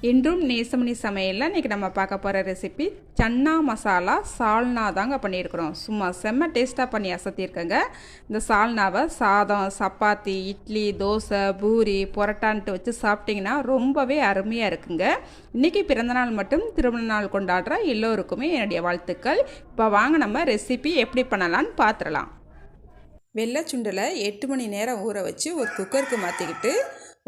இன்றும் நேசமணி சமையலில் இன்றைக்கி நம்ம பார்க்க போகிற ரெசிபி சன்னா மசாலா சால்னா தாங்க பண்ணியிருக்கிறோம். சும்மா செம்ம டேஸ்ட்டாக பண்ணி அசத்தியிருக்கேங்க. இந்த சால்னாவை சாதம், சப்பாத்தி, இட்லி, தோசை, பூரி, பொரட்டான்ட்டு வச்சு சாப்பிட்டிங்கன்னா ரொம்பவே அருமையாக இருக்குங்க. இன்றைக்கி பிறந்தநாள் மட்டும் திருமண நாள் கொண்டாடுற எல்லோருக்குமே என்னுடைய வாழ்த்துக்கள். இப்போ வாங்க நம்ம ரெசிபி எப்படி பண்ணலான்னு பார்த்துடலாம். வெள்ளை சுண்டலை 8 மணி நேரம் ஊற வச்சு ஒரு குக்கருக்கு மாற்றிக்கிட்டு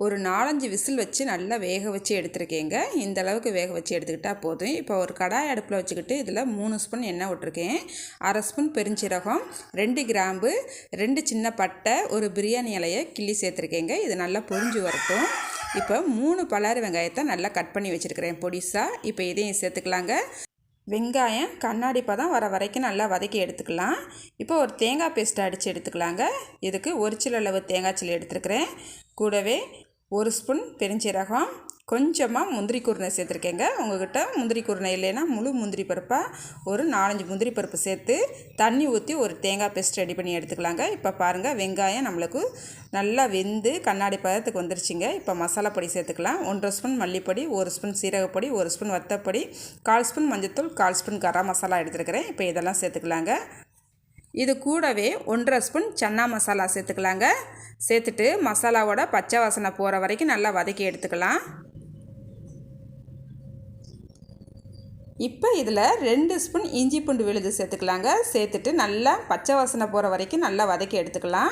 ஒரு 4-5 விசில் வச்சு நல்லா வேக வச்சு எடுத்துருக்கேங்க. இந்த அளவுக்கு வேக வச்சு எடுத்துக்கிட்டால் போதும். இப்போ ஒரு கடாய் அடுப்பில் வச்சுக்கிட்டு இதில் 3 ஸ்பூன் எண்ணெய் விட்டுருக்கேன். 1/2 ஸ்பூன் பெருஞ்சீரகம், 2 கிராம்பு, 2 சின்ன பட்டை, ஒரு பிரியாணி இலையை கிள்ளி சேர்த்துருக்கேங்க. இது நல்லா பொரிஞ்சு வரட்டும். இப்போ 3 பல்லாரி வெங்காயத்தை நல்லா கட் பண்ணி வச்சுருக்கிறேன் பொடிசாக. இப்போ இதையும் சேர்த்துக்கலாங்க. வெங்காயம் கண்ணாடி பதம் வர வரைக்கும் நல்லா வதக்கி எடுத்துக்கலாம். இப்போ ஒரு தேங்காய் பேஸ்ட்டை அடித்து எடுத்துக்கலாங்க. இதுக்கு ஒரு சில அளவு தேங்காய் சில்லி எடுத்துருக்கிறேன். கூடவே 1 ஸ்பூன் பெருஞ்சீரகம், கொஞ்சமாக முந்திரி குருணை சேர்த்துருக்கேங்க. உங்கள்கிட்ட முந்திரி குருணை இல்லைன்னா முழு முந்திரி பருப்பாக ஒரு 4-5 முந்திரி பருப்பு சேர்த்து தண்ணி ஊற்றி ஒரு தேங்காய் பேஸ்ட் ரெடி பண்ணி எடுத்துக்கலாங்க. இப்போ பாருங்கள், வெங்காயம் நம்மளுக்கு நல்லா வெந்து கண்ணாடி பதத்துக்கு வந்துருச்சுங்க. இப்போ மசாலா பொடி சேர்த்துக்கலாம். 1/2 ஸ்பூன் மல்லிப்பொடி, 1 ஸ்பூன் சீரகப்பொடி, 1 ஸ்பூன் வத்தப்பொடி, 1/4 ஸ்பூன் மஞ்சத்தூள், 1/4 ஸ்பூன் கரம் மசாலா எடுத்துருக்கிறேன். இப்போ இதெல்லாம் சேர்த்துக்கலாங்க. இது கூடவே 1/2 ஸ்பூன் சன்னா மசாலா சேர்த்துக்கலாங்க. சேர்த்துட்டு மசாலாவோட பச்சை வாசனை போகிற வரைக்கும் நல்லா வதக்கி எடுத்துக்கலாம். இப்போ இதில் 2 ஸ்பூன் இஞ்சி பூண்டு விழுது சேர்த்துக்கலாங்க. சேர்த்துட்டு நல்லா பச்சை வாசனை போகிற வரைக்கும் நல்லா வதக்கி எடுத்துக்கலாம்.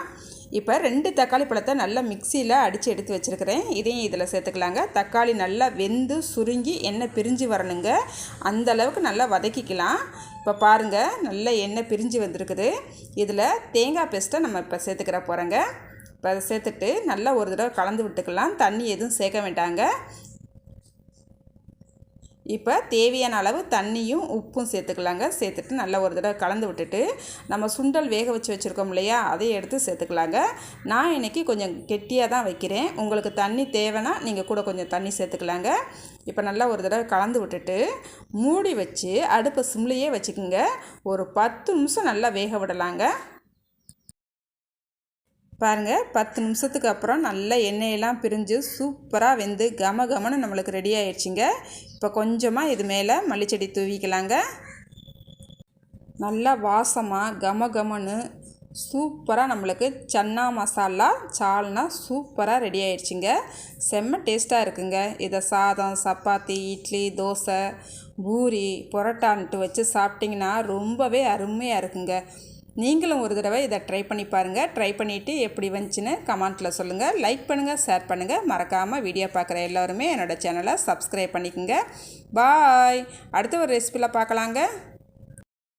இப்போ 2 தக்காளி பழத்தை நல்லா மிக்சியில் அடித்து எடுத்து வச்சுருக்கிறேன். இதையும் இதில் சேர்த்துக்கலாங்க. தக்காளி நல்லா வெந்து சுருங்கி எண்ணெய் பிரிஞ்சு வரணுங்க. அந்த அளவுக்கு நல்லா வதக்கிக்கலாம். இப்போ பாருங்கள், நல்ல எண்ணெய் பிரிஞ்சு வந்திருக்குது. இதில் தேங்காய் பேஸ்ட்டை நம்ம இப்போ சேர்த்துக்கிற போகிறோங்க. இப்போ அதை சேர்த்துட்டு நல்லா ஒரு தடவை கலந்து விட்டுக்கலாம். தண்ணி எதுவும் சேர்க்க வேண்டாங்க. இப்போ தேவையான அளவு தண்ணியும் உப்பும் சேர்த்துக்கலாங்க. சேர்த்துட்டு நல்லா ஒரு தடவை கலந்து விட்டுட்டு நம்ம சுண்டல் வேக வச்சு வச்சுருக்கோம் இல்லையா, அதையும் எடுத்து சேர்த்துக்கலாங்க. நான் இன்றைக்கி கொஞ்சம் கெட்டியாக தான் வைக்கிறேன். உங்களுக்கு தண்ணி தேவைன்னா நீங்கள் கூட கொஞ்சம் தண்ணி சேர்த்துக்கலாங்க. இப்போ நல்லா ஒரு தடவை கலந்து விட்டுட்டு மூடி வச்சு அடுப்பை சிம்லேயே வச்சுக்கோங்க. ஒரு 10 நிமிஷம் நல்லா வேக விடலாங்க. பாருங்கள், 10 நிமிஷத்துக்கு அப்புறம் நல்லா எண்ணெயெல்லாம் பிரிஞ்சு சூப்பராக வெந்து கமன்னு நம்மளுக்கு ரெடி ஆகிடுச்சிங்க. இப்போ கொஞ்சமாக இது மேலே மல்லிச்செடி தூவிக்கலாங்க. நல்லா வாசமாக கமன்னு சூப்பராக நம்மளுக்கு சன்னா மசாலா சால்னா சூப்பராக ரெடி ஆகிடுச்சிங்க. செம்ம டேஸ்ட்டாக இருக்குங்க. இதை சாதம், சப்பாத்தி, இட்லி, தோசை, பூரி, பொரட்டான்ட்டு வச்சு சாப்பிட்டிங்கன்னா ரொம்பவே அருமையாக இருக்குங்க. நீங்களும் ஒரு தடவை இதை ட்ரை பண்ணி பாருங்கள். ட்ரை பண்ணிவிட்டு எப்படி வந்துச்சுன்னு கமெண்ட்டில் சொல்லுங்கள். லைக் பண்ணுங்கள், ஷேர் பண்ணுங்கள். மறக்காமல் வீடியோ பார்க்குற எல்லோருமே என்னோடய சேனலை சப்ஸ்கிரைப் பண்ணிக்கோங்க. பாய். அடுத்த ஒரு ரெசிபியில் பார்க்கலாங்க.